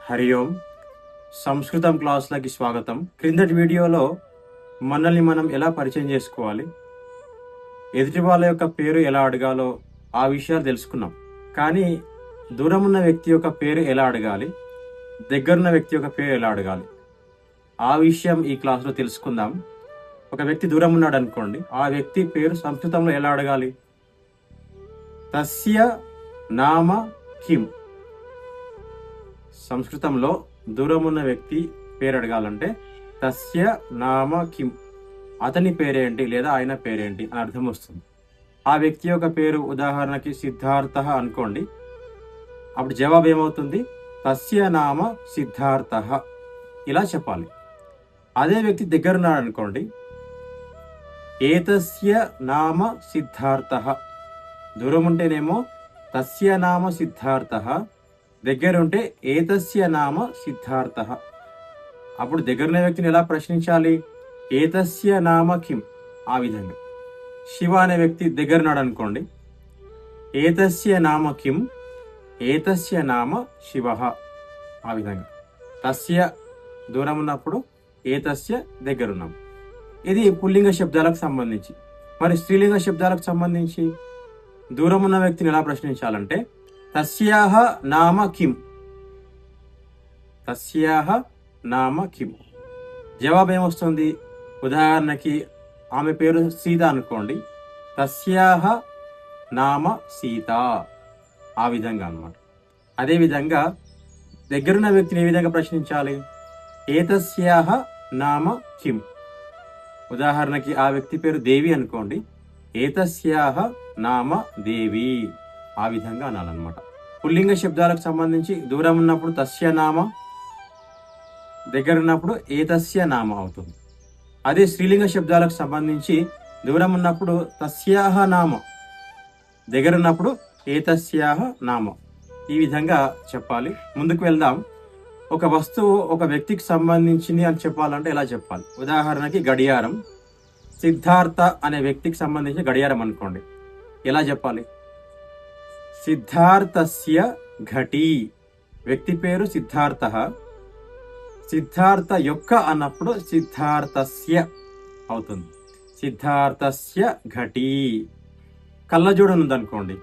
హరి ఓం. సంస్కృతం క్లాసులకి స్వాగతం. క్రిందటి వీడియోలో మనల్ని మనం ఎలా పరిచయం చేసుకోవాలి, ఎదుటి వాళ్ళ యొక్క పేరు ఎలా అడగాలో ఆ విషయాలు తెలుసుకున్నాం. కానీ దూరం ఉన్న వ్యక్తి యొక్క పేరు ఎలా అడగాలి, దగ్గరున్న వ్యక్తి యొక్క పేరు ఎలా అడగాలి, ఆ విషయం ఈ క్లాసులో తెలుసుకుందాం. ఒక వ్యక్తి దూరం ఉన్నాడు అనుకోండి, ఆ వ్యక్తి పేరు సంస్కృతంలో ఎలా అడగాలి? తస్య నామ కిం. సంస్కృతంలో దూరం ఉన్న వ్యక్తి పేరు అడగాలంటే తస్య నామ కిం, అతని పేరేంటి లేదా ఆయన పేరేంటి అని అర్థం వస్తుంది. ఆ వ్యక్తి యొక్క పేరు ఉదాహరణకి సిద్ధార్థ అనుకోండి, అప్పుడు జవాబు ఏమవుతుంది? తస్య నామ సిద్ధార్థ, ఇలా చెప్పాలి. అదే వ్యక్తి దగ్గరున్నాడు అనుకోండి, ఏతస్య నామ సిద్ధార్థ. దూరం ఉంటేనేమో తస్య నామ సిద్ధార్థ, దగ్గరుంటే ఏతస్య నామ సిద్ధార్థ. అప్పుడు దగ్గరున్న వ్యక్తిని ఎలా ప్రశ్నించాలి? ఏతస్య నామ కిం. ఆ విధంగా శివ అనే వ్యక్తి దగ్గరున్నాడు అనుకోండి, ఏతస్య నామ కిం, ఏతస్య నామ శివ. ఆ విధంగా తస్య దూరం ఉన్నప్పుడు, ఏతస్య దగ్గరున్నాం. ఇది పుల్లింగ శబ్దాలకు సంబంధించి. మరి స్త్రీలింగ శబ్దాలకు సంబంధించి దూరం ఉన్న వ్యక్తిని ఎలా ప్రశ్నించాలంటే తస్యాహ నామ కిం, తస్యాహ నామ కిం. జవాబు ఏమొస్తుంది? ఉదాహరణకి ఆమె పేరు సీత అనుకోండి, తస్యాహ నామ సీత. ఆ విధంగా అన్నమాట. అదేవిధంగా దగ్గరున్న వ్యక్తిని ఏ విధంగా ప్రశ్నించాలి? ఏతస్యాహ నామ కిం. ఉదాహరణకి ఆ వ్యక్తి పేరు దేవి అనుకోండి, ఏతస్యాహ నామ దేవి. ఆ విధంగా అనాలన్నమాట. పుల్లింగ శబ్దాలకు సంబంధించి దూరం ఉన్నప్పుడు తస్య నామ, దగ్గర ఉన్నప్పుడు ఏతస్య నామ అవుతుంది. అదే స్త్రీలింగ శబ్దాలకు సంబంధించి దూరం ఉన్నప్పుడు తస్యాహ నామ, దగ్గర ఉన్నప్పుడు ఏతస్యాహ నామ. ఈ విధంగా చెప్పాలి. ముందుకు వెళ్దాం. ఒక వస్తువు ఒక వ్యక్తికి సంబంధించింది అని చెప్పాలంటే ఎలా చెప్పాలి? ఉదాహరణకి గడియారం. సిద్ధార్థ అనే వ్యక్తికి సంబంధించి గడియారం అనుకోండి, ఎలా చెప్పాలి? సిద్ధార్థస్య ఘటీ. వ్యక్తి పేరు సిద్ధార్థ, సిద్ధార్థ యొక్క అన్నప్పుడు సిద్ధార్థస్య అవుతుంది. సిద్ధార్థస్య ఘటీ. కళ్ళజోడు ఉందనుకోండి,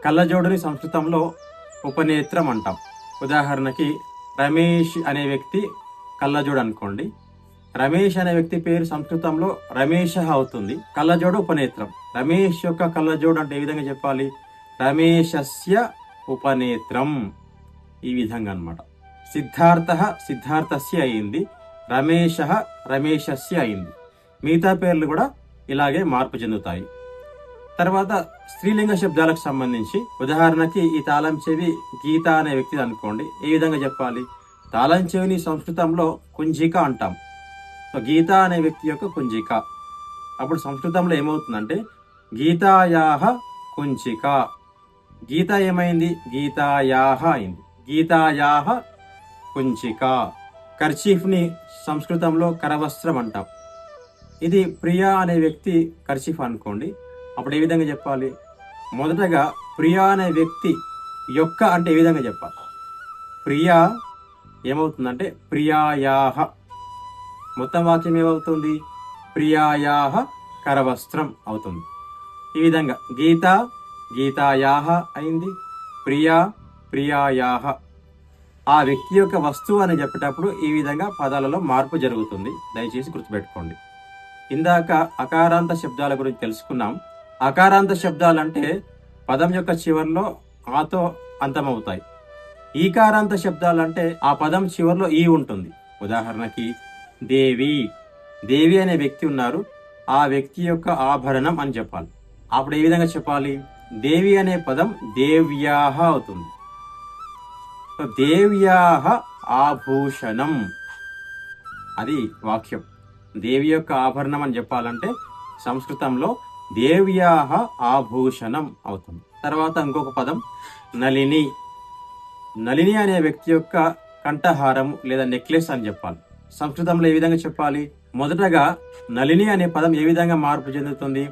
కళ్ళజోడుని సంస్కృతంలో ఉపనేత్రం అంటాం. ఉదాహరణకి రమేష్ అనే వ్యక్తి కళ్ళజోడు అనుకోండి, రమేష్ అనే వ్యక్తి పేరు సంస్కృతంలో రమేష అవుతుంది. కళ్ళజోడు ఉపనేత్రం. రమేష్ యొక్క కళ్ళజోడు అంటే ఏ విధంగా చెప్పాలి? రమేషస్య ఉపనేత్రం. ఈ విధంగా అన్నమాట. సిద్ధార్థ సిద్ధార్థస్య అయింది, రమేష రమేషస్య అయింది. మిగతా పేర్లు కూడా ఇలాగే మార్పు చెందుతాయి. తర్వాత స్త్రీలింగ శబ్దాలకు సంబంధించి ఉదాహరణకి ఈ తాళం చెవి గీత అనే వ్యక్తి అనుకోండి, ఏ విధంగా చెప్పాలి? తాళం చెవిని సంస్కృతంలో కుంజిక అంటాం. సో గీత అనే వ్యక్తి యొక్క కుంజిక. అప్పుడు సంస్కృతంలో ఏమవుతుందంటే గీతాయాహ కుంచిక. గీత ఏమైంది? గీతాయాహ అయింది. గీతాయాహ కుంచిక. కర్చీఫ్ని సంస్కృతంలో కరవస్త్రం అంటాం. ఇది ప్రియా అనే వ్యక్తి కర్చీఫ్ అనుకోండి, అప్పుడు ఏ విధంగా చెప్పాలి? మొదటగా ప్రియా అనే వ్యక్తి యొక్క అంటే ఏ విధంగా చెప్పాలి? ప్రియా ఏమవుతుందంటే ప్రియాయాహ. మొత్తం వాక్యం ఏమవుతుంది? ప్రియాయాహ కరవస్త్రం అవుతుంది. ఈ విధంగా గీత గీతాయాహ అయింది, ప్రియా ప్రియాయాహ. ఆ వ్యక్తి యొక్క వస్తువు అని చెప్పేటప్పుడు ఈ విధంగా పదాలలో మార్పు జరుగుతుంది. దయచేసి గుర్తుపెట్టుకోండి. ఇందాక అకారాంత శబ్దాల గురించి తెలుసుకున్నాం. అకారాంత శబ్దాలంటే పదం యొక్క చివరిలో ఆతో అంతమవుతాయి. ఈకారాంత శబ్దాలంటే ఆ పదం చివరిలో ఈ ఉంటుంది. ఉదాహరణకి దేవి. దేవి అనే వ్యక్తి ఉన్నారు, ఆ వ్యక్తి యొక్క ఆభరణం అని చెప్పాలి. అప్పుడు ఏ విధంగా చెప్పాలి? దేవి అనే పదం దేవ్యాహ అవుతుంది. దేవ్యాహ ఆభూషణం, అది వాక్యం. దేవి యొక్క ఆభరణం అని చెప్పాలంటే సంస్కృతంలో దేవ్యాహ ఆభూషణం అవుతుంది. తర్వాత ఇంకొక పదం నళిని. నళిని అనే వ్యక్తి యొక్క కంఠహారం లేదా నెక్లెస్ అని చెప్పాలి. సంస్కృతంలో ఏ విధంగా చెప్పాలి? మొదటగా నళిని అనే పదం ఏ విధంగా మార్పు చెందుతుంది?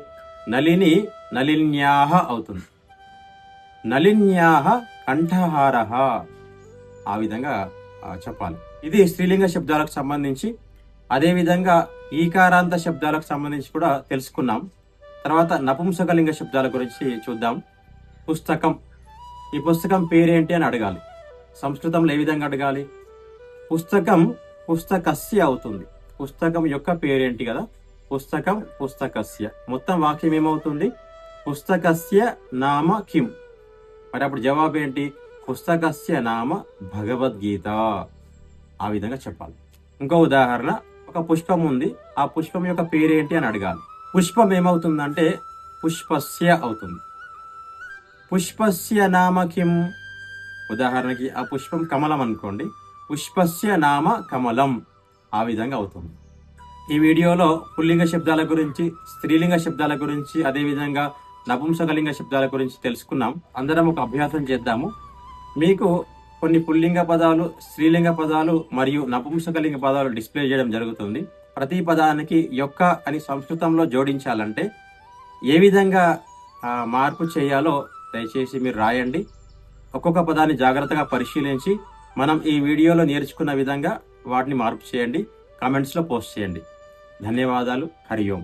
నళిని నళిన్యాహ అవుతుంది. నళిన్యాహ కంఠహారః. ఆ విధంగా చెప్పాలి. ఇది స్త్రీలింగ శబ్దాలకు సంబంధించి. అదేవిధంగా ఈకారాంత శబ్దాలకు సంబంధించి కూడా తెలుసుకున్నాం. తర్వాత నపుంసకలింగ శబ్దాల గురించి చూద్దాం. పుస్తకం. ఈ పుస్తకం పేరేంటి అని అడగాలి. సంస్కృతంలో ఏ విధంగా అడగాలి? పుస్తకం పుస్తకస్య అవుతుంది. పుస్తకం యొక్క పేరేంటి కదా, పుస్తకం పుస్తకస్య. మొత్తం వాక్యం ఏమవుతుంది? పుస్తకస్య నామ కిం. మరి అప్పుడు జవాబు ఏంటి? పుస్తకస్య నామ భగవద్గీత. ఆ విధంగా చెప్పాలి. ఇంకో ఉదాహరణ, ఒక పుష్పం ఉంది, ఆ పుష్పం యొక్క పేరేంటి అని అడగాలి. పుష్పం ఏమవుతుందంటే పుష్పస్య అవుతుంది. పుష్పస్య నామ కిం. ఉదాహరణకి ఆ పుష్పం కమలం అనుకోండి, పుష్పస్య నామ కమలం. ఆ విధంగా అవుతుంది. ఈ వీడియోలో పుల్లింగ శబ్దాల గురించి, స్త్రీలింగ శబ్దాల గురించి, అదేవిధంగా నపుంసకలింగ శబ్దాల గురించి తెలుసుకున్నాం. అందరం ఒక అభ్యాసం చేద్దాము. మీకు కొన్ని పుల్లింగ పదాలు, స్త్రీలింగ పదాలు మరియు నపుంసకలింగ పదాలు డిస్ప్లే చేయడం జరుగుతుంది. ప్రతి పదానికి యొక్క అని సంస్కృతంలో జోడించాలంటే ఏ విధంగా మార్పు చేయాలో దయచేసి మీరు రాయండి. ఒక్కొక్క పదాన్ని జాగ్రత్తగా పరిశీలించి మనం ఈ వీడియోలో నేర్చుకున్న విధంగా వాటిని మార్పు చేయండి. కామెంట్స్లో పోస్ట్ చేయండి. ధన్యవాదాలు. హరి ఓం.